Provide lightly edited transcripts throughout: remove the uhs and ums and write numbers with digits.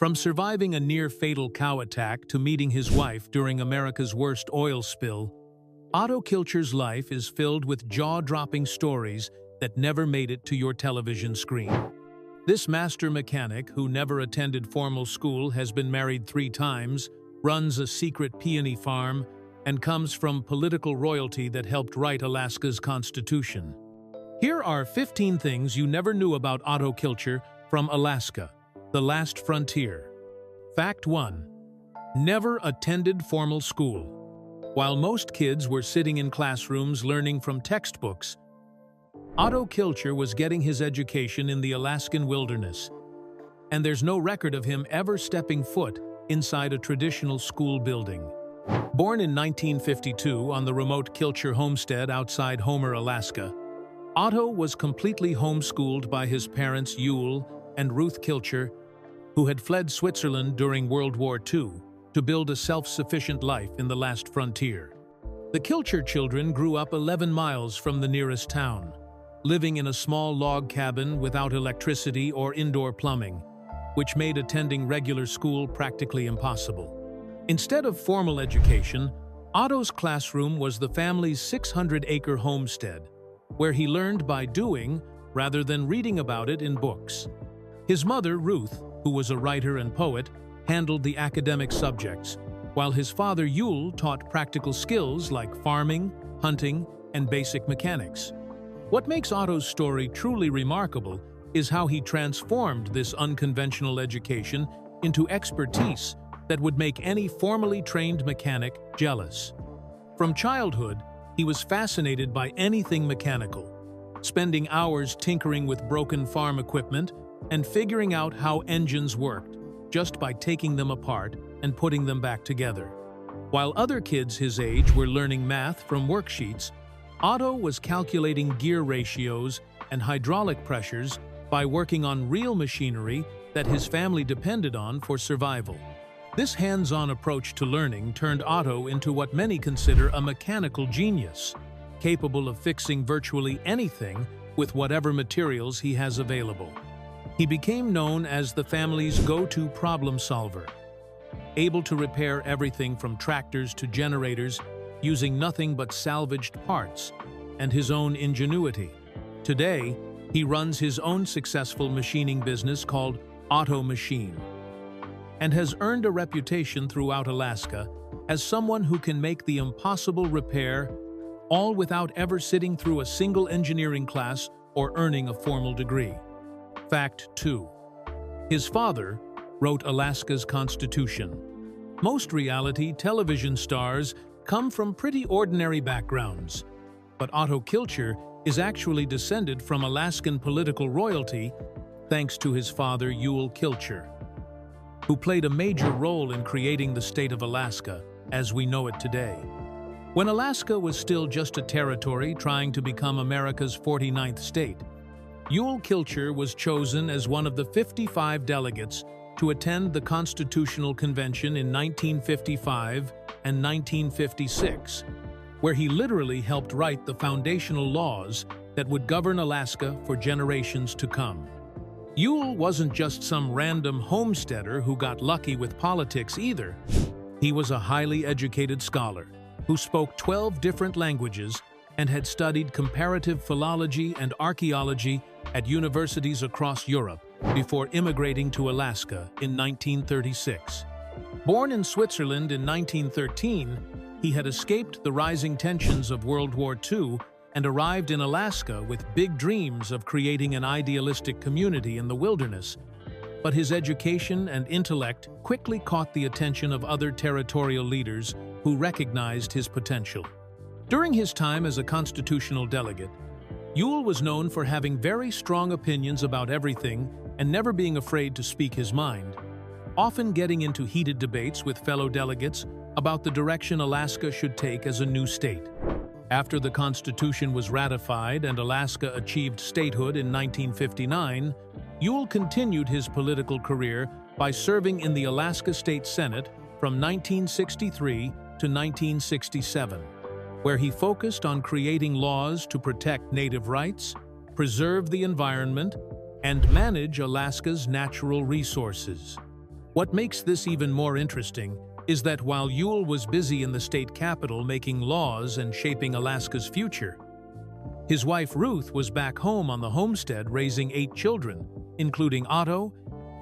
From surviving a near-fatal cow attack to meeting his wife during America's worst oil spill, Otto Kilcher's life is filled with jaw-dropping stories that never made it to your television screen. This master mechanic, who never attended formal school, has been married 3 times, runs a secret peony farm, and comes from political royalty that helped write Alaska's Constitution. Here are 15 things you never knew about Otto Kilcher from Alaska, the last frontier. Fact 1. Never attended formal school. While most kids were sitting in classrooms learning from textbooks, Otto Kilcher was getting his education in the Alaskan wilderness, and there's no record of him ever stepping foot inside a traditional school building. Born in 1952 on the remote Kilcher homestead outside Homer, Alaska, Otto was completely homeschooled by his parents Yule and Ruth Kilcher, who had fled Switzerland during World War II to build a self-sufficient life in the last frontier. The Kilcher children grew up 11 miles from the nearest town, living in a small log cabin without electricity or indoor plumbing, which made attending regular school practically impossible. Instead of formal education, Otto's classroom was the family's 600-acre homestead, where he learned by doing rather than reading about it in books. His mother, Ruth, who was a writer and poet, handled the academic subjects, while his father, Yule, taught practical skills like farming, hunting, and basic mechanics. What makes Otto's story truly remarkable is how he transformed this unconventional education into expertise that would make any formally trained mechanic jealous. From childhood, he was fascinated by anything mechanical, spending hours tinkering with broken farm equipment and figuring out how engines worked just by taking them apart and putting them back together. While other kids his age were learning math from worksheets, Otto was calculating gear ratios and hydraulic pressures by working on real machinery that his family depended on for survival. This hands-on approach to learning turned Otto into what many consider a mechanical genius, capable of fixing virtually anything with whatever materials he has available. He became known as the family's go-to problem solver, able to repair everything from tractors to generators using nothing but salvaged parts and his own ingenuity. Today, he runs his own successful machining business called Otto Machine, and has earned a reputation throughout Alaska as someone who can make the impossible repair, all without ever sitting through a single engineering class or earning a formal degree. Fact 2. His father wrote Alaska's Constitution. Most reality television stars come from pretty ordinary backgrounds, but Otto Kilcher is actually descended from Alaskan political royalty thanks to his father Yule Kilcher, who played a major role in creating the state of Alaska as we know it today. When Alaska was still just a territory trying to become America's 49th state, Yule Kilcher was chosen as one of the 55 delegates to attend the Constitutional Convention in 1955 and 1956, where he literally helped write the foundational laws that would govern Alaska for generations to come. Yule wasn't just some random homesteader who got lucky with politics either. He was a highly educated scholar who spoke 12 different languages and had studied comparative philology and archaeology at universities across Europe before immigrating to Alaska in 1936. Born in Switzerland in 1913, he had escaped the rising tensions of World War II and arrived in Alaska with big dreams of creating an idealistic community in the wilderness. But his education and intellect quickly caught the attention of other territorial leaders who recognized his potential. During his time as a constitutional delegate, Yule was known for having very strong opinions about everything and never being afraid to speak his mind, often getting into heated debates with fellow delegates about the direction Alaska should take as a new state. After the Constitution was ratified and Alaska achieved statehood in 1959, Yule continued his political career by serving in the Alaska State Senate from 1963 to 1967, where he focused on creating laws to protect native rights, preserve the environment, and manage Alaska's natural resources. What makes this even more interesting is that while Ewell was busy in the state capitol making laws and shaping Alaska's future, his wife Ruth was back home on the homestead raising 8 children, including Otto,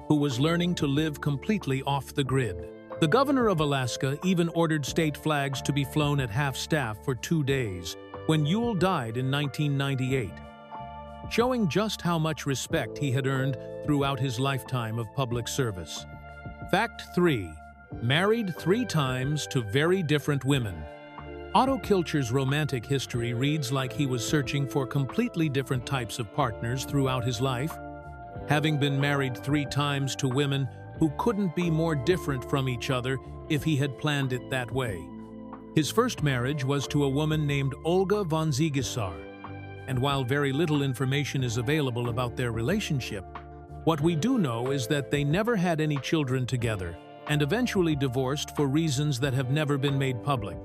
who was learning to live completely off the grid. The governor of Alaska even ordered state flags to be flown at half-staff for 2 days when Ewell died in 1998, showing just how much respect he had earned throughout his lifetime of public service. Fact 3. Married 3 times to very different women. Otto Kilcher's romantic history reads like he was searching for completely different types of partners throughout his life, having been married 3 times to women who couldn't be more different from each other if he had planned it that way. His first marriage was to a woman named Olga von Ziegesar, and while very little information is available about their relationship, what we do know is that they never had any children together and eventually divorced for reasons that have never been made public,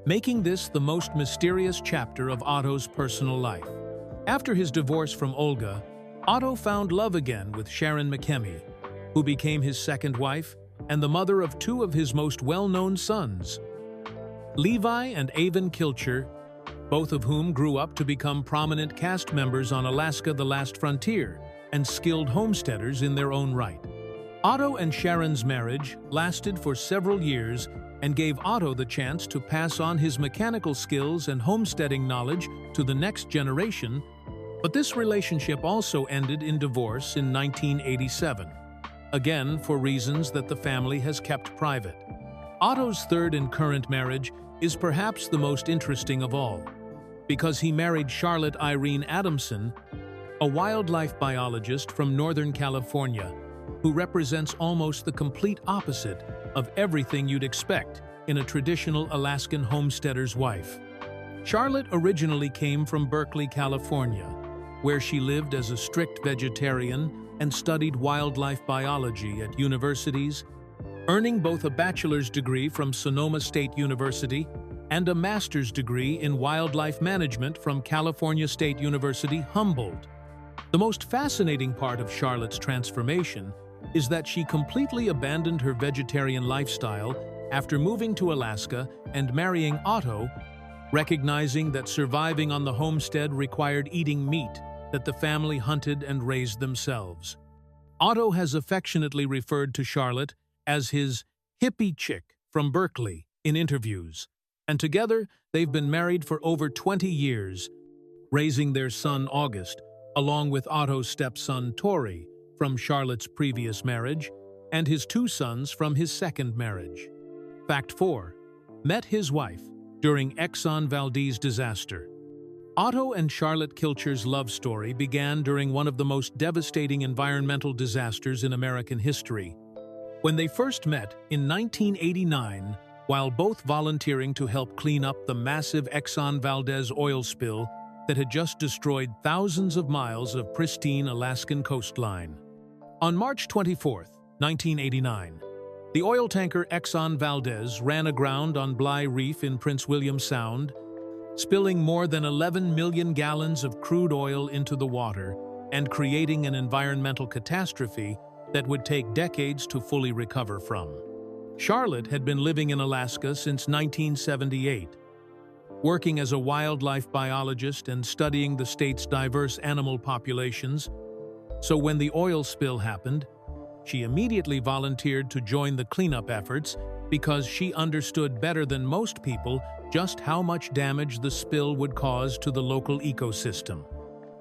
making this the most mysterious chapter of Otto's personal life. After his divorce from Olga, Otto found love again with Sharon McKemmy, who became his second wife and the mother of 2 of his most well-known sons, Levi and Avon Kilcher, both of whom grew up to become prominent cast members on Alaska: The Last Frontier and skilled homesteaders in their own right. Otto and Sharon's marriage lasted for several years and gave Otto the chance to pass on his mechanical skills and homesteading knowledge to the next generation, but this relationship also ended in divorce in 1987, again for reasons that the family has kept private. Otto's third and current marriage is perhaps the most interesting of all, because he married Charlotte Irene Adamson, a wildlife biologist from Northern California, who represents almost the complete opposite of everything you'd expect in a traditional Alaskan homesteader's wife. Charlotte originally came from Berkeley, California, where she lived as a strict vegetarian and studied wildlife biology at universities, earning both a bachelor's degree from Sonoma State University and a master's degree in wildlife management from California State University, Humboldt. The most fascinating part of Charlotte's transformation is that she completely abandoned her vegetarian lifestyle after moving to Alaska and marrying Otto, recognizing that surviving on the homestead required eating meat that the family hunted and raised themselves. Otto has affectionately referred to Charlotte as his hippie chick from Berkeley in interviews, and together they've been married for over 20 years, raising their son August, along with Otto's stepson Tori from Charlotte's previous marriage and his 2 sons from his second marriage. Fact 4. Met his wife during Exxon Valdez disaster. Otto and Charlotte Kilcher's love story began during one of the most devastating environmental disasters in American history. When they first met in 1989, while both volunteering to help clean up the massive Exxon Valdez oil spill that had just destroyed thousands of miles of pristine Alaskan coastline. On March 24, 1989, the oil tanker Exxon Valdez ran aground on Bligh Reef in Prince William Sound, spilling more than 11 million gallons of crude oil into the water and creating an environmental catastrophe that would take decades to fully recover from. Charlotte had been living in Alaska since 1978, working as a wildlife biologist and studying the state's diverse animal populations, so when the oil spill happened, she immediately volunteered to join the cleanup efforts because she understood better than most people just how much damage the spill would cause to the local ecosystem.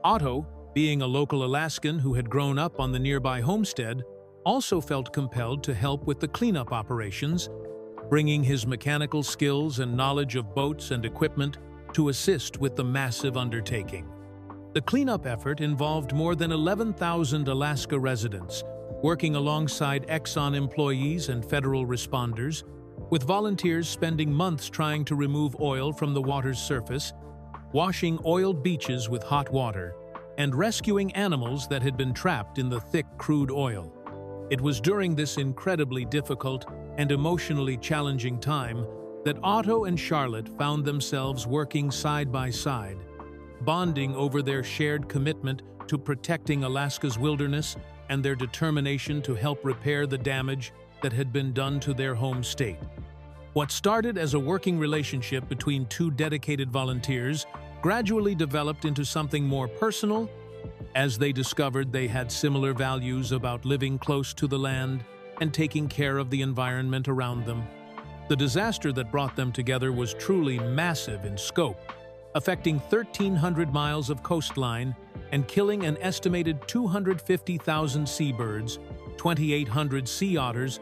Otto, being a local Alaskan who had grown up on the nearby homestead, also felt compelled to help with the cleanup operations, bringing his mechanical skills and knowledge of boats and equipment to assist with the massive undertaking. The cleanup effort involved more than 11,000 Alaska residents, working alongside Exxon employees and federal responders, with volunteers spending months trying to remove oil from the water's surface, washing oiled beaches with hot water, and rescuing animals that had been trapped in the thick crude oil. It was during this incredibly difficult and emotionally challenging time that Otto and Charlotte found themselves working side by side, bonding over their shared commitment to protecting Alaska's wilderness and their determination to help repair the damage that had been done to their home state. What started as a working relationship between two dedicated volunteers gradually developed into something more personal as they discovered they had similar values about living close to the land and taking care of the environment around them. The disaster that brought them together was truly massive in scope, affecting 1,300 miles of coastline and killing an estimated 250,000 seabirds, 2,800 sea otters,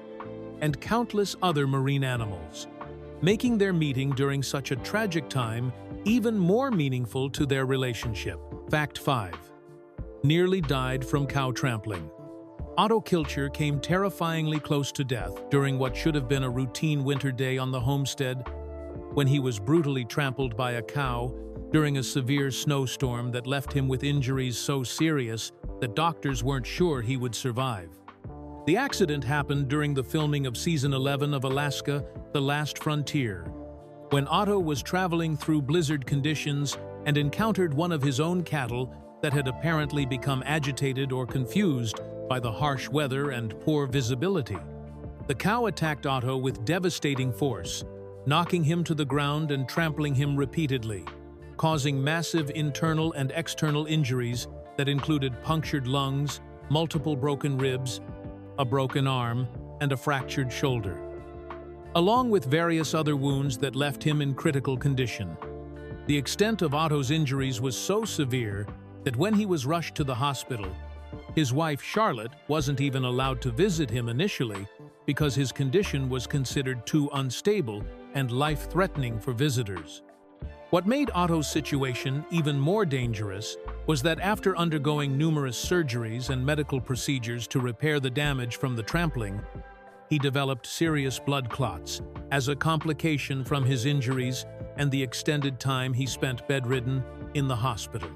and countless other marine animals, making their meeting during such a tragic time even more meaningful to their relationship. Fact 5. Nearly died from cow trampling. Otto Kilcher came terrifyingly close to death during what should have been a routine winter day on the homestead when he was brutally trampled by a cow during a severe snowstorm that left him with injuries so serious that doctors weren't sure he would survive. The accident happened during the filming of Season 11 of Alaska: The Last Frontier, when Otto was traveling through blizzard conditions and encountered one of his own cattle that had apparently become agitated or confused by the harsh weather and poor visibility. The cow attacked Otto with devastating force, knocking him to the ground and trampling him repeatedly, causing massive internal and external injuries that included punctured lungs, multiple broken ribs, a broken arm, and a fractured shoulder, along with various other wounds that left him in critical condition. The extent of Otto's injuries was so severe that when he was rushed to the hospital, his wife Charlotte wasn't even allowed to visit him initially because his condition was considered too unstable and life-threatening for visitors. What made Otto's situation even more dangerous was that after undergoing numerous surgeries and medical procedures to repair the damage from the trampling, he developed serious blood clots as a complication from his injuries and the extended time he spent bedridden in the hospital.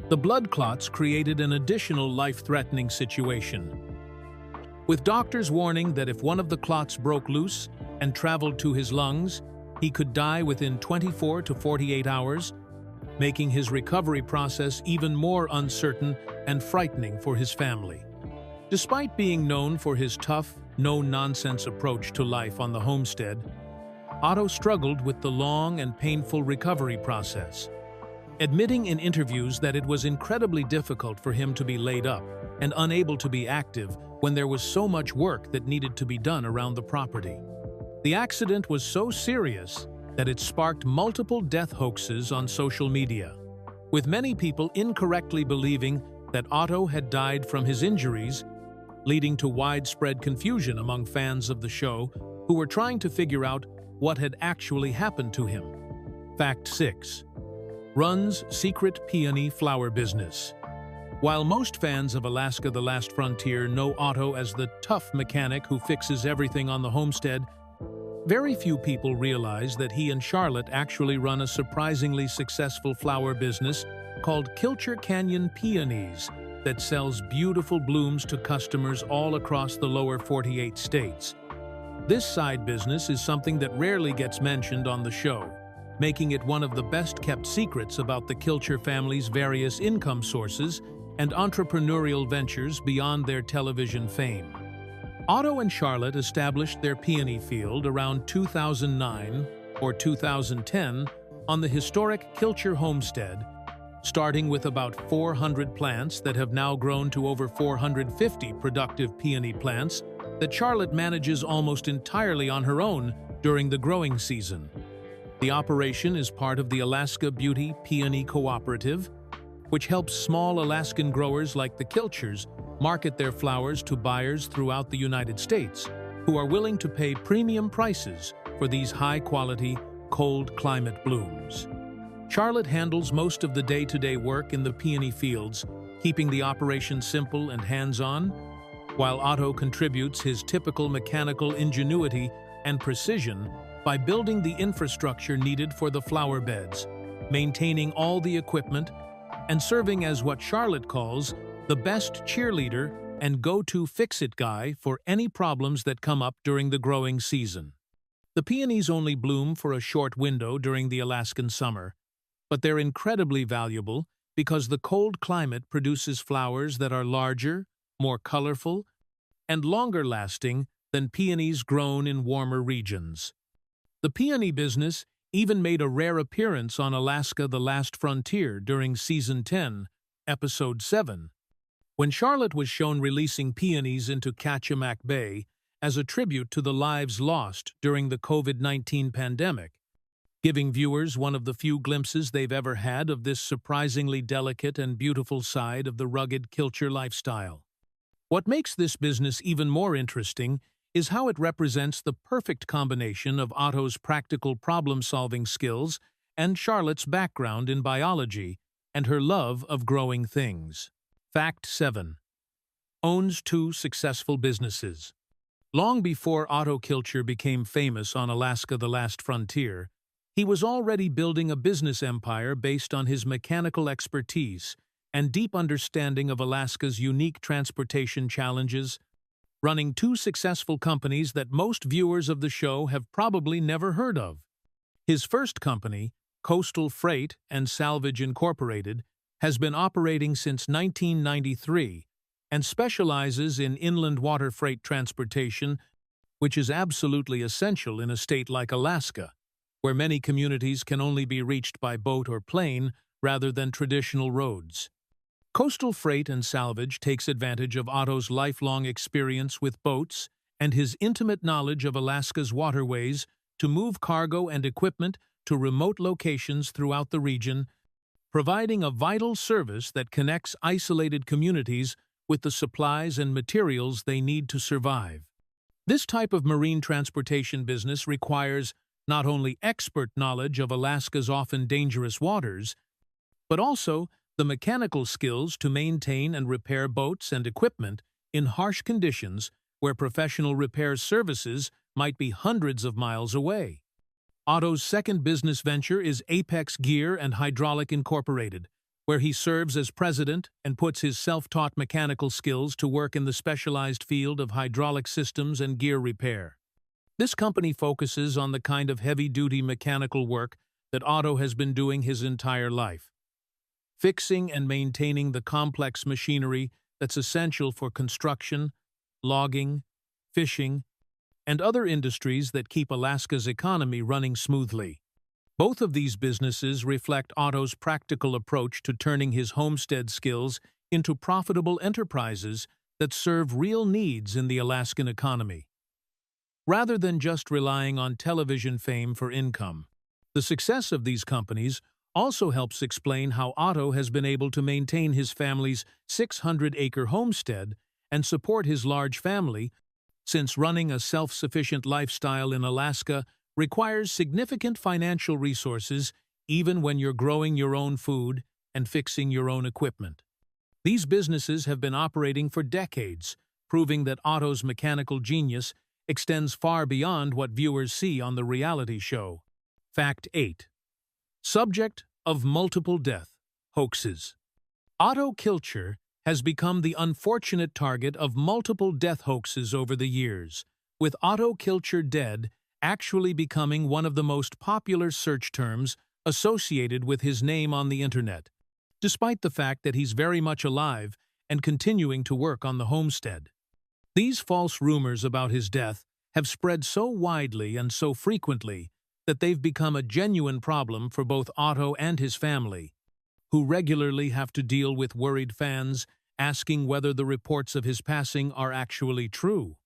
The blood clots created an additional life-threatening situation, with doctors warning that if one of the clots broke loose and traveled to his lungs, he could die within 24 to 48 hours, making his recovery process even more uncertain and frightening for his family. Despite being known for his tough, no-nonsense approach to life on the homestead, Otto struggled with the long and painful recovery process, admitting in interviews that it was incredibly difficult for him to be laid up and unable to be active when there was so much work that needed to be done around the property. The accident was so serious that it sparked multiple death hoaxes on social media, with many people incorrectly believing that Otto had died from his injuries, leading to widespread confusion among fans of the show who were trying to figure out what had actually happened to him. Fact 6. Runs secret peony flower business. While most fans of Alaska: The Last Frontier know Otto as the tough mechanic who fixes everything on the homestead, very few people realize that he and Charlotte actually run a surprisingly successful flower business called Kilcher Canyon Peonies that sells beautiful blooms to customers all across the lower 48 states. This side business is something that rarely gets mentioned on the show, making it one of the best-kept secrets about the Kilcher family's various income sources and entrepreneurial ventures beyond their television fame. Otto and Charlotte established their peony field around 2009 or 2010 on the historic Kilcher homestead, starting with about 400 plants that have now grown to over 450 productive peony plants that Charlotte manages almost entirely on her own during the growing season. The operation is part of the Alaska Beauty Peony Cooperative, which helps small Alaskan growers like the Kilchers market their flowers to buyers throughout the United States who are willing to pay premium prices for these high-quality, cold climate blooms. Charlotte handles most of the day-to-day work in the peony fields, keeping the operation simple and hands-on, while Otto contributes his typical mechanical ingenuity and precision by building the infrastructure needed for the flower beds, maintaining all the equipment, and serving as what Charlotte calls the best cheerleader and go-to fix-it guy for any problems that come up during the growing season. The peonies only bloom for a short window during the Alaskan summer, but they're incredibly valuable because the cold climate produces flowers that are larger, more colorful, and longer-lasting than peonies grown in warmer regions. The peony business even made a rare appearance on Alaska: The Last Frontier during Season 10, Episode 7, when Charlotte was shown releasing peonies into Kachemak Bay as a tribute to the lives lost during the COVID-19 pandemic, giving viewers one of the few glimpses they've ever had of this surprisingly delicate and beautiful side of the rugged Kilcher lifestyle. What makes this business even more interesting is how it represents the perfect combination of Otto's practical problem-solving skills and Charlotte's background in biology and her love of growing things. Fact 7. Owns 2 successful businesses. Long before Otto Kilcher became famous on Alaska: The Last Frontier, he was already building a business empire based on his mechanical expertise and deep understanding of Alaska's unique transportation challenges, running 2 successful companies that most viewers of the show have probably never heard of. His first company, Coastal Freight and Salvage Incorporated, has been operating since 1993 and specializes in inland water freight transportation, which is absolutely essential in a state like Alaska, where many communities can only be reached by boat or plane rather than traditional roads. Coastal Freight and Salvage takes advantage of Otto's lifelong experience with boats and his intimate knowledge of Alaska's waterways to move cargo and equipment to remote locations throughout the region, providing a vital service that connects isolated communities with the supplies and materials they need to survive. This type of marine transportation business requires not only expert knowledge of Alaska's often dangerous waters, but also the mechanical skills to maintain and repair boats and equipment in harsh conditions where professional repair services might be hundreds of miles away. Otto's second business venture is Apex Gear and Hydraulic Incorporated, where he serves as president and puts his self-taught mechanical skills to work in the specialized field of hydraulic systems and gear repair. This company focuses on the kind of heavy-duty mechanical work that Otto has been doing his entire life, fixing and maintaining the complex machinery that's essential for construction, logging, fishing, and other industries that keep Alaska's economy running smoothly. Both of these businesses reflect Otto's practical approach to turning his homestead skills into profitable enterprises that serve real needs in the Alaskan economy, rather than just relying on television fame for income. The success of these companies also helps explain how Otto has been able to maintain his family's 600-acre homestead and support his large family, since running a self-sufficient lifestyle in Alaska requires significant financial resources even when you're growing your own food and fixing your own equipment. These businesses have been operating for decades, proving that Otto's mechanical genius extends far beyond what viewers see on the reality show. Fact 8. Subject of multiple death hoaxes. Otto Kilcher has become the unfortunate target of multiple death hoaxes over the years, with Otto Kilcher dead actually becoming one of the most popular search terms associated with his name on the internet, despite the fact that he's very much alive and continuing to work on the homestead. These false rumors about his death have spread so widely and so frequently that they've become a genuine problem for both Otto and his family, who regularly have to deal with worried fans asking whether the reports of his passing are actually true.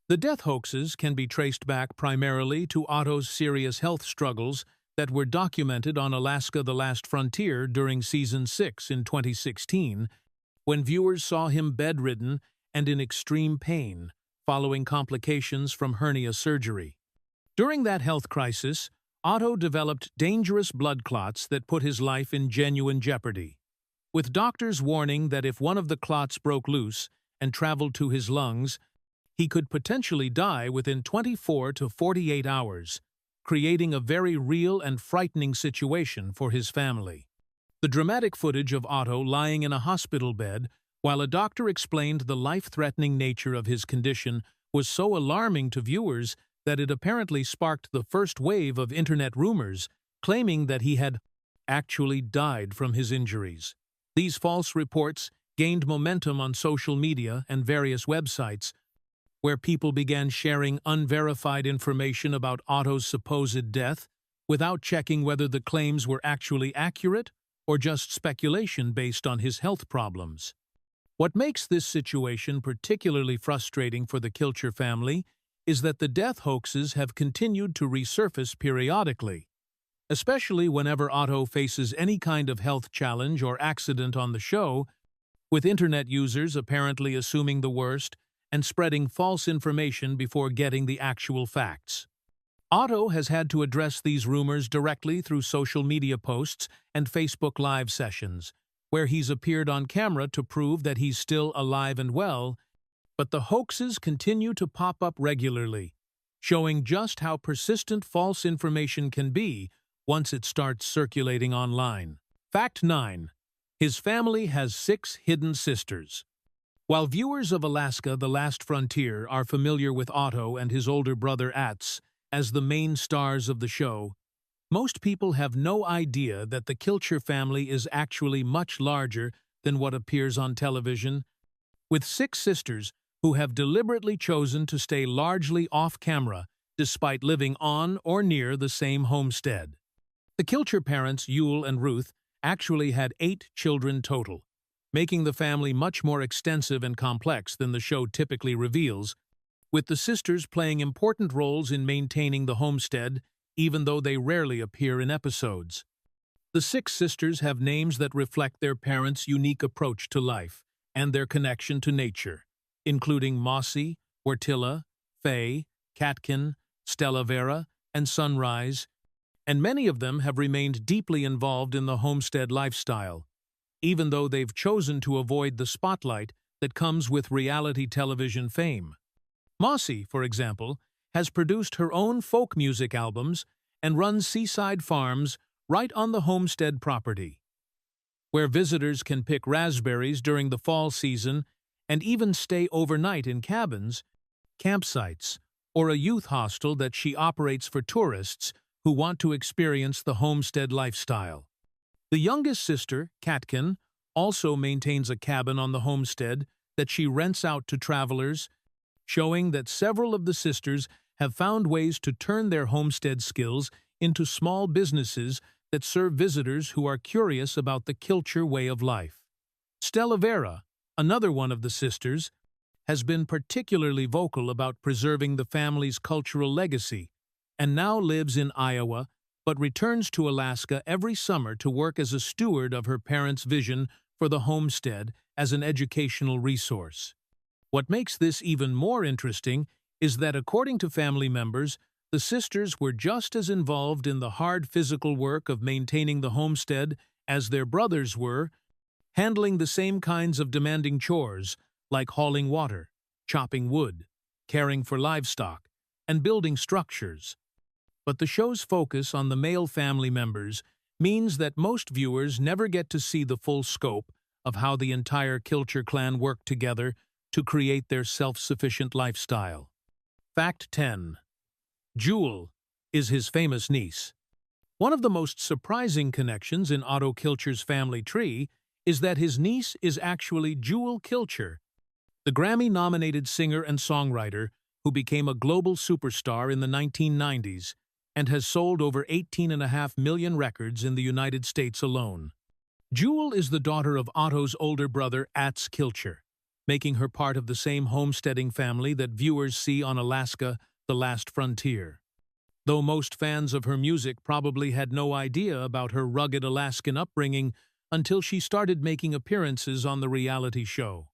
The death hoaxes can be traced back primarily to Otto's serious health struggles that were documented on Alaska: The Last Frontier during Season 6 in 2016, when viewers saw him bedridden and in extreme pain following complications from hernia surgery. During that health crisis, Otto developed dangerous blood clots that put his life in genuine jeopardy, with doctors warning that if one of the clots broke loose and traveled to his lungs, he could potentially die within 24 to 48 hours, creating a very real and frightening situation for his family. The dramatic footage of Otto lying in a hospital bed while a doctor explained the life-threatening nature of his condition was so alarming to viewers that it apparently sparked the first wave of internet rumors claiming that he had actually died from his injuries. These false reports gained momentum on social media and various websites, where people began sharing unverified information about Otto's supposed death without checking whether the claims were actually accurate or just speculation based on his health problems. What makes this situation particularly frustrating for the Kilcher family is that the death hoaxes have continued to resurface periodically, especially whenever Otto faces any kind of health challenge or accident on the show, with internet users apparently assuming the worst and spreading false information before getting the actual facts. Otto has had to address these rumors directly through social media posts and Facebook Live sessions, where he's appeared on camera to prove that he's still alive and well, but the hoaxes continue to pop up regularly, showing just how persistent false information can be once it starts circulating online. Fact 9. His family has 6 hidden sisters. While viewers of Alaska: The Last Frontier are familiar with Otto and his older brother Ats as the main stars of the show, most people have no idea that the Kilcher family is actually much larger than what appears on television, with 6 sisters who have deliberately chosen to stay largely off-camera despite living on or near the same homestead. The Kilcher parents, Yule and Ruth, actually had 8 children total, making the family much more extensive and complex than the show typically reveals, with the sisters playing important roles in maintaining the homestead, even though they rarely appear in episodes. The 6 sisters have names that reflect their parents' unique approach to life and their connection to nature, including Mossy, Wertilla, Faye, Catkin, Stella Vera, and Sunrise, and many of them have remained deeply involved in the homestead lifestyle, even though they've chosen to avoid the spotlight that comes with reality television fame. Mossy, for example, has produced her own folk music albums and runs seaside farms right on the homestead property, where visitors can pick raspberries during the fall season and even stay overnight in cabins, campsites, or a youth hostel that she operates for tourists who want to experience the homestead lifestyle. The youngest sister, Catkin, also maintains a cabin on the homestead that she rents out to travelers, showing that several of the sisters have found ways to turn their homestead skills into small businesses that serve visitors who are curious about the Kilcher way of life. Stella Vera, another one of the sisters, has been particularly vocal about preserving the family's cultural legacy, and now lives in Iowa but returns to Alaska every summer to work as a steward of her parents' vision for the homestead as an educational resource. What makes this even more interesting is that, according to family members, the sisters were just as involved in the hard physical work of maintaining the homestead as their brothers were, handling the same kinds of demanding chores like hauling water, chopping wood, caring for livestock, and building structures. But the show's focus on the male family members means that most viewers never get to see the full scope of how the entire Kilcher clan worked together to create their self-sufficient lifestyle. Fact 10. Jewel is his famous niece. One of the most surprising connections in Otto Kilcher's family tree is that his niece is actually Jewel Kilcher, the Grammy-nominated singer and songwriter who became a global superstar in the 1990s and has sold over 18.5 million records in the United States alone. Jewel is the daughter of Otto's older brother Ats Kilcher, making her part of the same homesteading family that viewers see on Alaska: The Last Frontier. Though most fans of her music probably had no idea about her rugged Alaskan upbringing until she started making appearances on the reality show.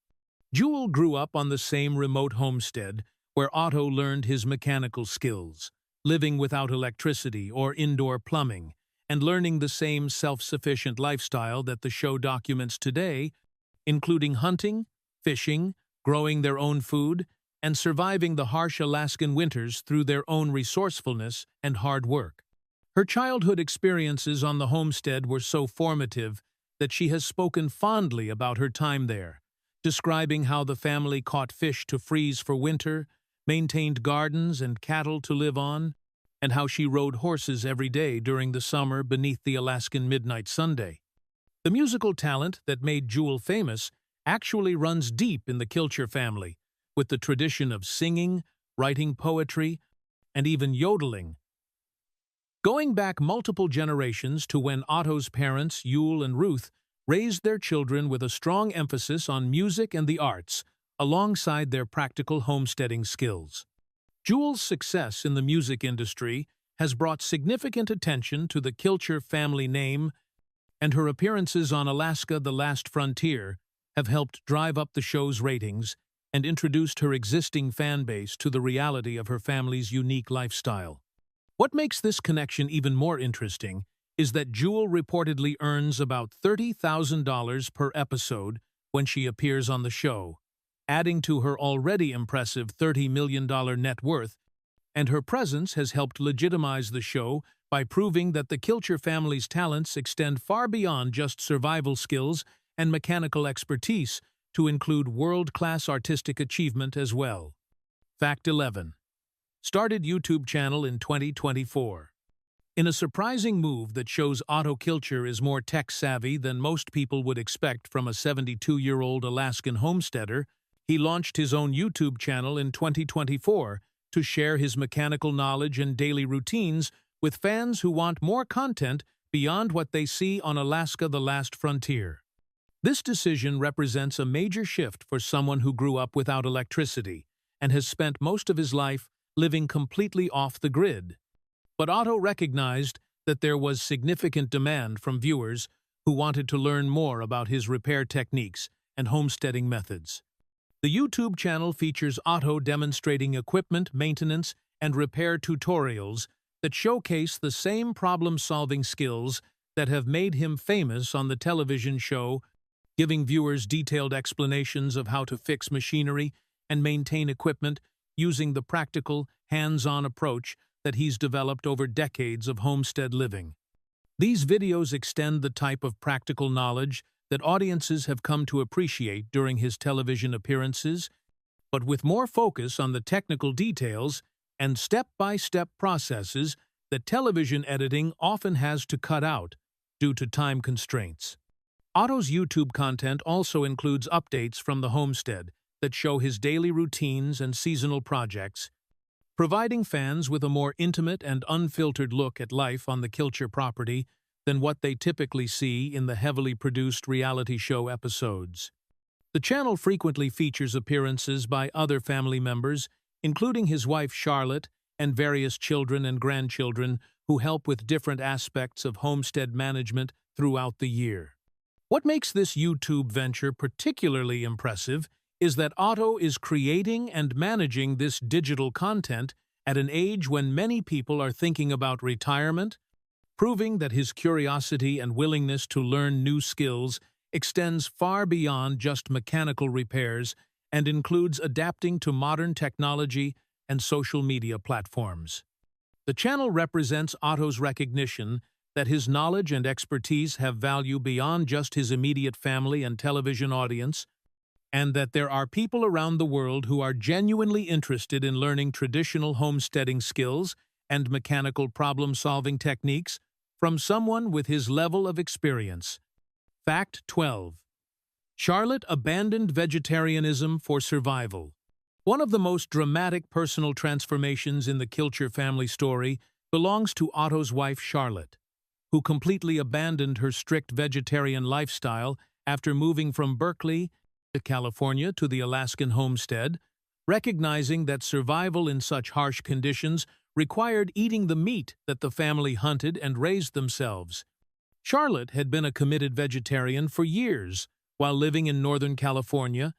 Jewel grew up on the same remote homestead where Otto learned his mechanical skills, living without electricity or indoor plumbing, and learning the same self-sufficient lifestyle that the show documents today, including hunting, fishing, growing their own food, and surviving the harsh Alaskan winters through their own resourcefulness and hard work. Her childhood experiences on the homestead were so formative that she has spoken fondly about her time there, describing how the family caught fish to freeze for winter, maintained gardens and cattle to live on, and how she rode horses every day during the summer beneath the Alaskan midnight Sunday. The musical talent that made Jewel famous actually runs deep in the Kilcher family, with the tradition of singing, writing poetry, and even yodeling. Going back multiple generations to when Otto's parents, Yule and Ruth, raised their children with a strong emphasis on music and the arts, alongside their practical homesteading skills. Jule's success in the music industry has brought significant attention to the Kilcher family name, and her appearances on Alaska: The Last Frontier have helped drive up the show's ratings and introduced her existing fan base to the reality of her family's unique lifestyle. What makes this connection even more interesting is that Jule reportedly earns about $30,000 per episode when she appears on the show, adding to her already impressive $30 million net worth, and her presence has helped legitimize the show by proving that the Kilcher family's talents extend far beyond just survival skills and mechanical expertise to include world-class artistic achievement as well. Fact 11. Started YouTube channel in 2024. In a surprising move that shows Otto Kilcher is more tech-savvy than most people would expect from a 72-year-old Alaskan homesteader, he launched his own YouTube channel in 2024 to share his mechanical knowledge and daily routines with fans who want more content beyond what they see on Alaska: The Last Frontier. This decision represents a major shift for someone who grew up without electricity and has spent most of his life living completely off the grid. But Otto recognized that there was significant demand from viewers who wanted to learn more about his repair techniques and homesteading methods. The YouTube channel features Otto demonstrating equipment maintenance and repair tutorials that showcase the same problem-solving skills that have made him famous on the television show, giving viewers detailed explanations of how to fix machinery and maintain equipment using the practical, hands-on approach that he's developed over decades of homestead living. These videos extend the type of practical knowledge that audiences have come to appreciate during his television appearances, but with more focus on the technical details and step-by-step processes that television editing often has to cut out due to time constraints. Otto's YouTube content also includes updates from the homestead that show his daily routines and seasonal projects, providing fans with a more intimate and unfiltered look at life on the Kilcher property than what they typically see in the heavily produced reality show episodes. The channel frequently features appearances by other family members, including his wife Charlotte and various children and grandchildren who help with different aspects of homestead management throughout the year. What makes this YouTube venture particularly impressive is that Otto is creating and managing this digital content at an age when many people are thinking about retirement, proving that his curiosity and willingness to learn new skills extends far beyond just mechanical repairs and includes adapting to modern technology and social media platforms. The channel represents Otto's recognition that his knowledge and expertise have value beyond just his immediate family and television audience, and that there are people around the world who are genuinely interested in learning traditional homesteading skills and mechanical problem-solving techniques from someone with his level of experience. Fact 12. Charlotte abandoned vegetarianism for survival. One of the most dramatic personal transformations in the Kilcher family story belongs to Otto's wife Charlotte, who completely abandoned her strict vegetarian lifestyle after moving from Berkeley, California to the Alaskan homestead, recognizing that survival in such harsh conditions required eating the meat that the family hunted and raised themselves. Charlotte had been a committed vegetarian for years while living in Northern California,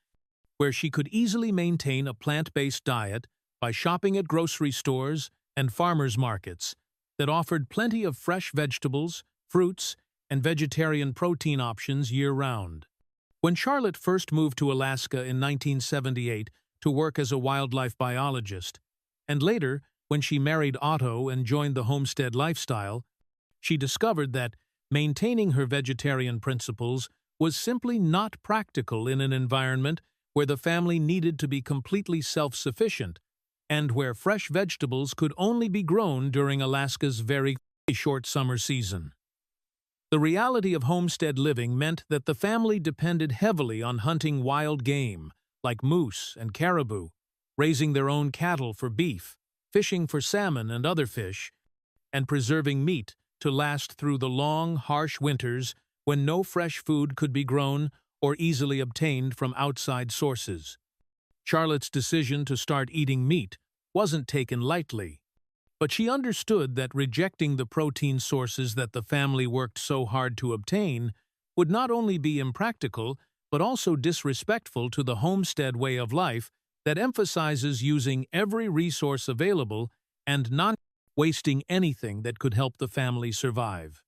where she could easily maintain a plant-based diet by shopping at grocery stores and farmers markets that offered plenty of fresh vegetables, fruits, and vegetarian protein options year-round. When Charlotte first moved to Alaska in 1978 to work as a wildlife biologist, and later when she married Otto and joined the homestead lifestyle, she discovered that maintaining her vegetarian principles was simply not practical in an environment where the family needed to be completely self-sufficient and where fresh vegetables could only be grown during Alaska's very short summer season. The reality of homestead living meant that the family depended heavily on hunting wild game, like moose and caribou, raising their own cattle for beef, fishing for salmon and other fish, and preserving meat to last through the long, harsh winters when no fresh food could be grown or easily obtained from outside sources. Charlotte's decision to start eating meat wasn't taken lightly, but she understood that rejecting the protein sources that the family worked so hard to obtain would not only be impractical but also disrespectful to the homestead way of life that emphasizes using every resource available and not wasting anything that could help the family survive.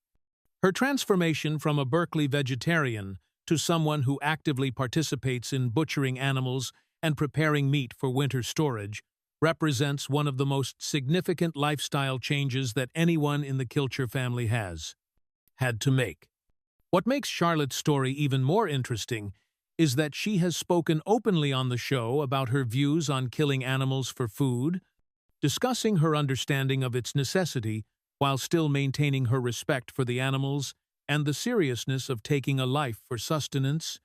Her transformation from a Berkeley vegetarian to someone who actively participates in butchering animals and preparing meat for winter storage represents one of the most significant lifestyle changes that anyone in the Kilcher family has had to make. What makes Charlotte's story even more interesting is that she has spoken openly on the show about her views on killing animals for food, discussing her understanding of its necessity while still maintaining her respect for the animals and the seriousness of taking a life for sustenance,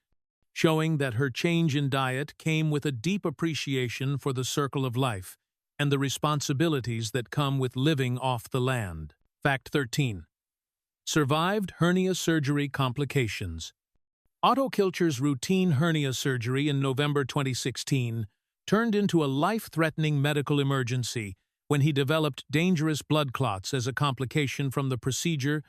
showing that her change in diet came with a deep appreciation for the circle of life and the responsibilities that come with living off the land. Fact 13. Survived hernia surgery complications. Otto Kilcher's routine hernia surgery in November 2016 turned into a life-threatening medical emergency when he developed dangerous blood clots as a complication from the procedure,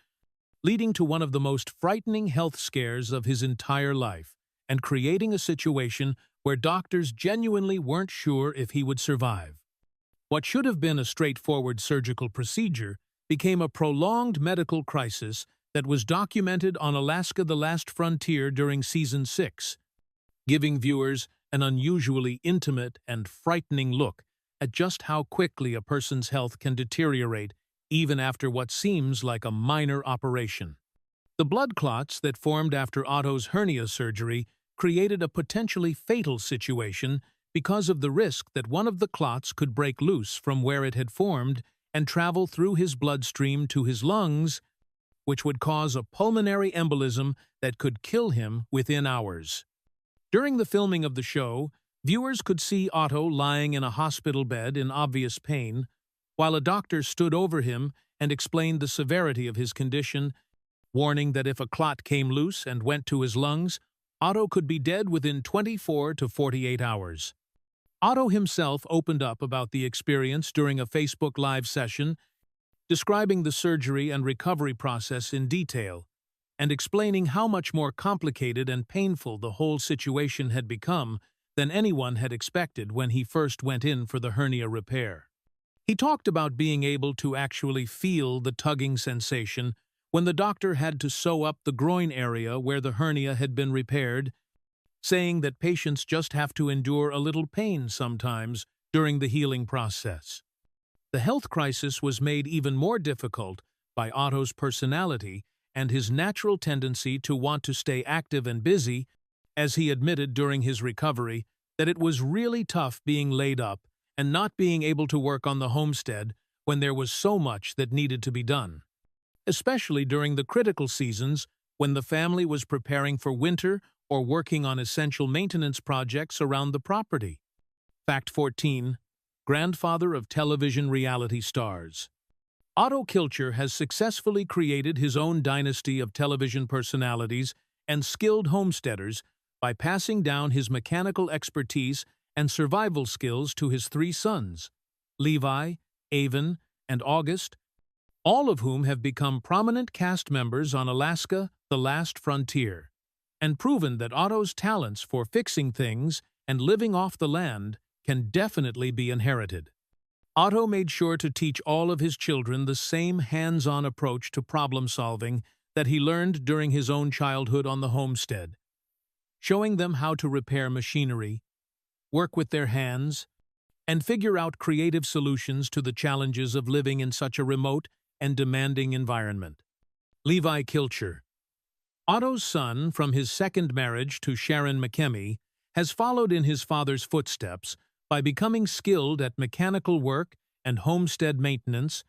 leading to one of the most frightening health scares of his entire life and creating a situation where doctors genuinely weren't sure if he would survive. What should have been a straightforward surgical procedure became a prolonged medical crisis that was documented on Alaska: The Last Frontier during Season 6, giving viewers an unusually intimate and frightening look at just how quickly a person's health can deteriorate even after what seems like a minor operation. The blood clots that formed after Otto's hernia surgery created a potentially fatal situation because of the risk that one of the clots could break loose from where it had formed and travel through his bloodstream to his lungs, which would cause a pulmonary embolism that could kill him within hours. During the filming of the show, viewers could see Otto lying in a hospital bed in obvious pain, while a doctor stood over him and explained the severity of his condition, warning that if a clot came loose and went to his lungs, Otto could be dead within 24 to 48 hours. Otto himself opened up about the experience during a Facebook Live session, describing the surgery and recovery process in detail, and explaining how much more complicated and painful the whole situation had become than anyone had expected when he first went in for the hernia repair. He talked about being able to actually feel the tugging sensation when the doctor had to sew up the groin area where the hernia had been repaired, saying that patients just have to endure a little pain sometimes during the healing process. The health crisis was made even more difficult by Otto's personality and his natural tendency to want to stay active and busy, as he admitted during his recovery that it was really tough being laid up and not being able to work on the homestead when there was so much that needed to be done, especially during the critical seasons when the family was preparing for winter or working on essential maintenance projects around the property. Fact 14. Grandfather of television reality stars. Otto Kilcher has successfully created his own dynasty of television personalities and skilled homesteaders by passing down his mechanical expertise and survival skills to his three sons, Levi, Avon, and August, all of whom have become prominent cast members on Alaska: The Last Frontier, and proven that Otto's talents for fixing things and living off the land can definitely be inherited. Otto made sure to teach all of his children the same hands-on approach to problem-solving that he learned during his own childhood on the homestead, showing them how to repair machinery, work with their hands, and figure out creative solutions to the challenges of living in such a remote and demanding environment. Levi Kilcher. Otto's son, from his second marriage to Sharon McKemmy, has followed in his father's footsteps by becoming skilled at mechanical work and homestead maintenance,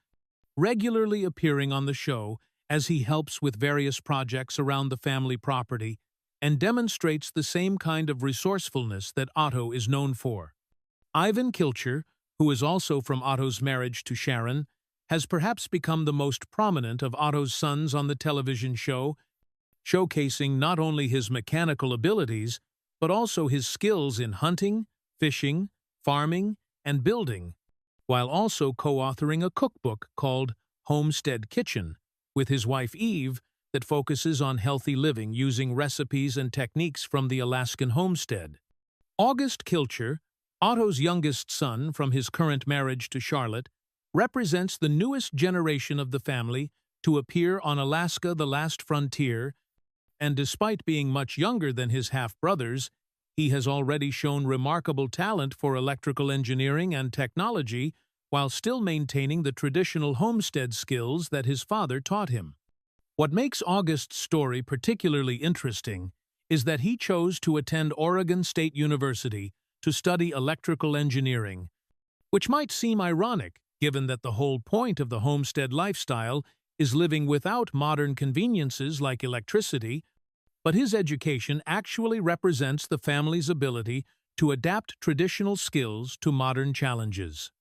regularly appearing on the show as he helps with various projects around the family property and demonstrates the same kind of resourcefulness that Otto is known for. Ivan Kilcher, who is also from Otto's marriage to Sharon, has perhaps become the most prominent of Otto's sons on the television show, showcasing not only his mechanical abilities, but also his skills in hunting, fishing, farming, and building, while also co-authoring a cookbook called Homestead Kitchen with his wife Eve that focuses on healthy living using recipes and techniques from the Alaskan homestead. August Kilcher, Otto's youngest son from his current marriage to Charlotte, represents the newest generation of the family to appear on Alaska: The Last Frontier, and despite being much younger than his half-brothers, he has already shown remarkable talent for electrical engineering and technology while still maintaining the traditional homestead skills that his father taught him. What makes August's story particularly interesting is that he chose to attend Oregon State University to study electrical engineering, which might seem ironic given that the whole point of the homestead lifestyle is living without modern conveniences like electricity, but his education actually represents the family's ability to adapt traditional skills to modern challenges.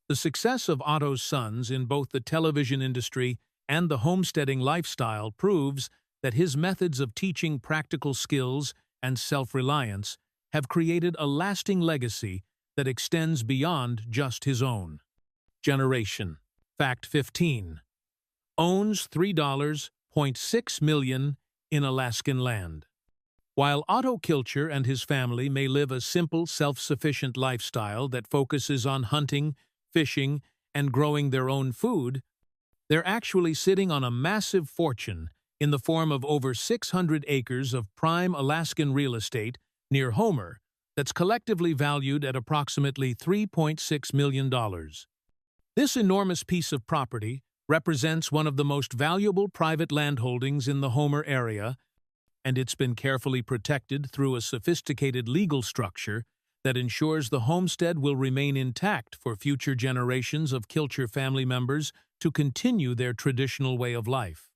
The success of Otto's sons in both the television industry and the homesteading lifestyle proves that his methods of teaching practical skills and self-reliance have created a lasting legacy that extends beyond just his own generation. Fact 15. Owns $3.6 million in Alaskan land. While Otto Kilcher and his family may live a simple, self-sufficient lifestyle that focuses on hunting, fishing, and growing their own food, they're actually sitting on a massive fortune in the form of over 600 acres of prime Alaskan real estate near Homer that's collectively valued at approximately $3.6 million. This enormous piece of property represents one of the most valuable private landholdings in the Homer area, and it's been carefully protected through a sophisticated legal structure that ensures the homestead will remain intact for future generations of Kilcher family members to continue their traditional way of life.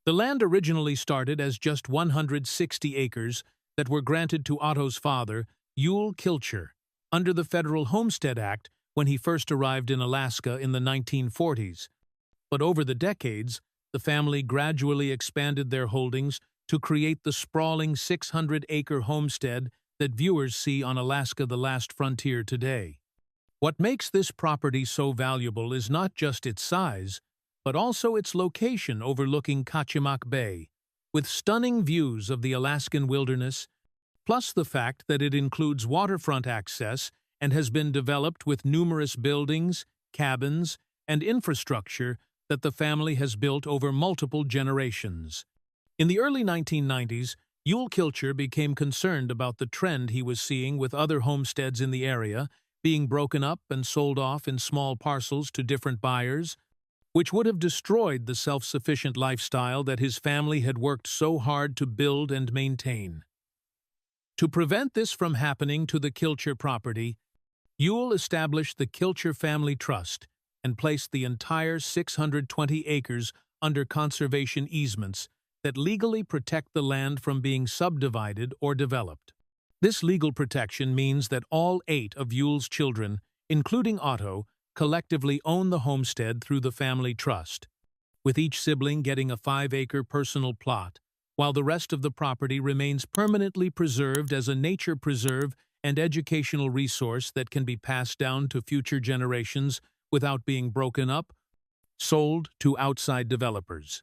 The land originally started as just 160 acres that were granted to Otto's father, Otto Kilcher, under the Federal Homestead Act when he first arrived in Alaska in the 1940s. But over the decades, the family gradually expanded their holdings to create the sprawling 600-acre homestead that viewers see on Alaska: The Last Frontier today. What makes this property so valuable is not just its size, but also its location overlooking Kachemak Bay, with stunning views of the Alaskan wilderness, plus the fact that it includes waterfront access and has been developed with numerous buildings, cabins, and infrastructure that the family has built over multiple generations. In the early 1990s, Otto Kilcher became concerned about the trend he was seeing with other homesteads in the area being broken up and sold off in small parcels to different buyers, which would have destroyed the self-sufficient lifestyle that his family had worked so hard to build and maintain. To prevent this from happening to the Kilcher property, Otto established the Kilcher Family Trust and placed the entire 620 acres under conservation easements that legally protect the land from being subdivided or developed. This legal protection means that all 8 of Otto's children, including Otto, collectively own the homestead through the family trust, with each sibling getting a 5-acre personal plot, while the rest of the property remains permanently preserved as a nature preserve and educational resource that can be passed down to future generations without being broken up, sold to outside developers.